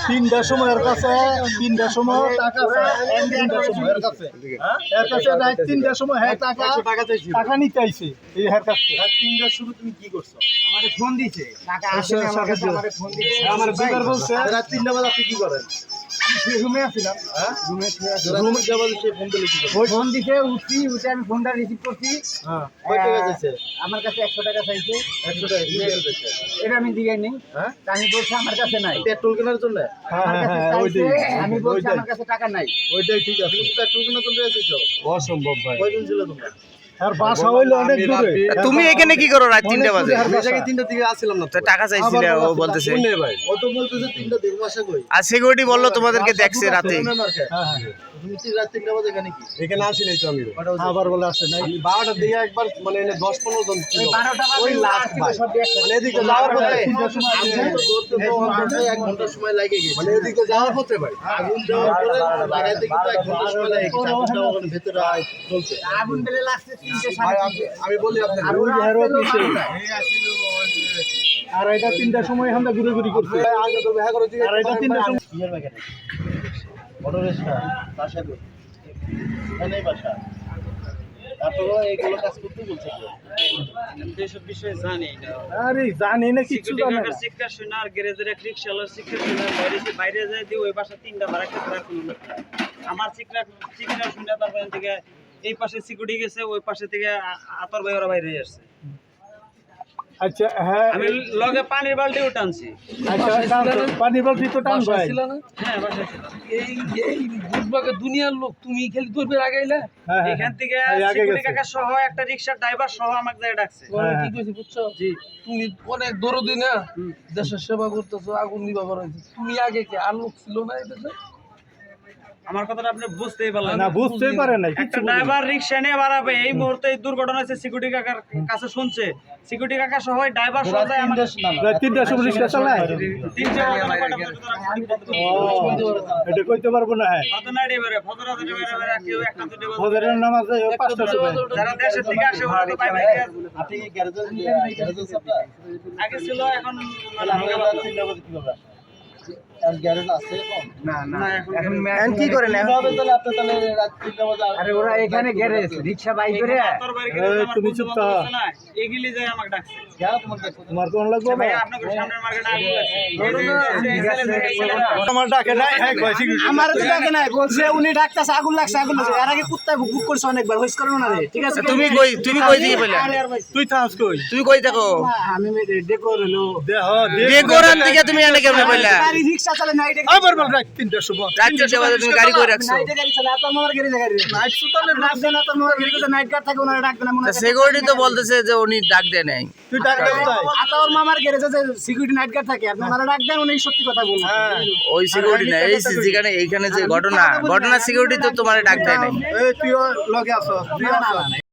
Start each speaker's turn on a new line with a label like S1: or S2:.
S1: তিনটার সময় এর কাছে তিনটার সময় টাকা এর কাছে নাই তিনটার সময় হ্যাঁ টাকা নিতে আইছে এই হের কাছে।
S2: তিনটার শুরু তুমি কি করছো?
S3: আমারে ফোন দিছে টাকা আসে আমার কাছে, আমারে ফোন দিছে
S1: আমার বিকার বলছে
S2: রাত 3টা বাজে আপনি কি করেন?
S3: আমি রুমে আছিলাম
S2: হ্যাঁ
S3: রুমে শুয়ে আছি।
S2: রুমে যাওয়া সে ফোন দিলে কি করো?
S3: ফোন দিছে উঠি আমি ফোনটা রিসিভ করছি।
S2: হ্যাঁ কয় টাকা চাইছে?
S3: আমার কাছে 100 টাকা চাইছে,
S2: 100 টাকা কি চাইছে?
S3: এটা আমি দিয়ে নেই।
S2: হ্যাঁ
S3: আমি বলছি আমার কাছে নাই,
S2: পেট্রোল কেনার জন্য?
S3: আমার কাছে চাইছে,
S1: ওইটাই
S3: আমি বলছি আমার কাছে টাকা নাই।
S1: ওইটাই ঠিক আছে।
S2: তুমি পেট্রোল কেনার জন্য এসেছো?
S1: অসম্ভব ভাই।
S2: কয়জন ছিল তোমরা?
S1: আর বাসা হইলো অনেক দূরে।
S4: তুমি এখানে কি করো রাত 3টা বাজে?
S1: অনেক দূরে।
S2: জায়গায় 3টার দিকে আসছিলাম না
S4: তো টাকা চাইছিলে ও বলতেছে।
S2: ও তো বলতেছে 3টা দেড় মাসে কই।
S4: আর সিকিউরিটি বললো তোমাদেরকে দেখছে রাতে।
S2: তুমি কি রাত 3টা বাজে এখানে কি?
S1: এখানে আসিলাই তো আমি আবার বলে আসে নাই।
S2: আমি 12টার দিকে একবার মানে এনে 10-15 জন ছিল।
S3: 12টা
S2: ওই লাস্ট ভাই। মানে এদিকে যাওয়ার পথে
S1: তিনটার সময়
S2: আমি তো ধরতে তো 1 ঘন্টা সময় লাগে গেছে। মানে এদিকে যাওয়ার পথে ভাই আগুন দেওয়ার পরে লাগাইতে কিন্তু 1 ঘন্টা সময় লাগে গেছে। আগুনটা ওখানে ভেতরে চলছে।
S3: আগুন বেলে লাগছে 3টে
S2: ভাই
S3: 3:30।
S2: আমি বলি আপনাকে
S3: আর ওরা
S1: হেরো
S3: আসলো
S1: পিছে।
S3: 12টায়।
S1: আর এটা তিনটার সময় আমরা ঘুরে করছি।
S2: আগে তো দেখা করতে
S1: আর এটা তিনটার সময়
S2: কিয়ের প্যাকেট অটো রিকশা বাসা কই এখানেই বাসা তারপরে এইগুলো কাজ করতে বলছে কি
S5: এসব বিষয়ে জানি না।
S1: আরে জানি না কিছু
S5: সিকিউরিটি
S1: জানে
S5: গার্ডের
S1: না।
S5: শিক্ষা শুনে আর গ্যারেজের এক রিক্সাওয়ালার শিক্ষা শুনে বাইরে যায় দিয়ে ওই বাসা 3টা ভাড়া খেতে রাখুন। আমার শিক্ষা শুনে তারপর থেকে এই পাশে সিকিউরিটি গেছে, ওই পাশে থেকে আতর ভাই ওরা বাইরে আসছে।
S1: আচ্ছা হ্যাঁ
S5: আমি লগে পানির বালতিও টানছি।
S1: আচ্ছা পানি বালতি তো টান ভাই।
S5: হ্যাঁ বাসায় ছিল।
S6: এই বুধবাকে দুনিয়ার লোক তুমি খালি তোর বের আগাইলা
S1: হ্যাঁ, হ্যাঁ,
S5: এখান থেকে
S1: এই আগে
S5: সিকিউরিটি
S1: গেছে।
S5: কাকা সহ একটা রিক্সার ড্রাইভার সহ আমাকে যায় ডাকছে।
S6: ওরা
S1: হ্যাঁ,
S6: কি কইছে বুঝছো?
S5: জি
S6: তুমি অনেক দরদি না, দেশের সেবা করতেছো, আগুন নিবা বাড়াইছো, তুমি আগে কে আর লোক ছিল না এই দেশে?
S5: আমার কথাটা আপনি বুঝতেই পারলেন
S1: না বুঝতেই পারে না
S5: একটা
S1: কিছু
S5: ড্রাইভার রিক্সা নিয়ে বাড়াবে এই মুহূর্তে এই দুর্ঘটনা হয়েছে সিকিউরিটি কাকার কাছে শুনছে। সিকিউরিটি কাকা সহ ড্রাইভার সহ যায় আমার
S1: তিনটার সময় রিক্সা চালায়।
S5: তিনটে
S1: এটা কইতে পারবো না। হ্যাঁ ফজরের নামাজ পাঁচটার সময়।
S5: যারা দেশের থেকে আসে ওরা তো পাইবে
S2: আপনি কি গ্যারেজে গ্যারেজে আপনার
S5: আগে ছিল এখন
S2: মানে আমরা রাত 3টা বাজে কি হবে আর গ্যারেজ আছে এখন
S3: না না
S5: না, এখন
S3: এখন
S4: এখন কি করেন এখন?
S2: কিভাবে তাহলে আপনি তাহলে রাত 3টা বাজে
S3: আরে ওরা এখানে গ্যারেজ রিকশা বাই করে
S5: আতর বাড়ি গেলে আমার
S1: তুমি
S5: বন্ধু
S1: চুপ
S5: বান্ধব
S1: থাক।
S5: আছে না, এগুলি যায় আমাকে ডাকছে।
S2: যাও তোমার কাছে
S1: তোমার কোন লাগবে
S5: ভাই
S1: না?
S5: আপনাদের সামনের মার্কেটে আগুন লাগছে।
S1: আমার ডাকে নাই। হ্যাঁ কই
S3: আমার তো ডাকে নাই, বলছে উনি ডাকতেছে আগুন লাগছে আগুন লাগছে। এর আগে কুত্তায় বুক করছে অনেকবার, হইস করো না রে, ঠিক আছে?
S4: তুমি কই থেকে পেলে?
S1: তুই থাকস কই?
S4: তুমি কই থাকো?
S3: আমি ডেকোর হলো
S1: দেহ
S4: বেগোরান থেকে তুমি এনে কেমনে পাইলা?
S3: গাড়ি রিকশা চালে নাইটে
S1: আবার বল রাত 3টার সময়।
S4: রাত 3টা বাজে তুমি গাড়ি কই রাখছো?
S3: নাইটে গাড়ি চালে আপনার মামার গাড়ি গাড়ি
S1: নাইট সুতালে
S3: ডাক দেন আপনার মামার গাড়ি তো নাইট গার্ড থাকে, ওনারা ডাকবে না মনে হয়।
S4: সিকিউরিটি তো বলতেছে যে উনি ডাক দেয় নাই।
S1: তুই ডাক দে তাই।
S3: আতাওর মামার গ্যারেজে যে সিকিউরিটি নাইট গার্ড থাকে, আপনি ওনারা ডাক দেন, উনি সত্যি কথা বলবেন।
S4: ওই সিকিউরিটি না, এই যেখানে এইখানে যে ঘটনা সিকিউরিটি তো তোমারে ডাক দেয় নাই।
S1: এই তুই লগে আছো। তুই
S3: না, না,
S1: আছো।
S3: না।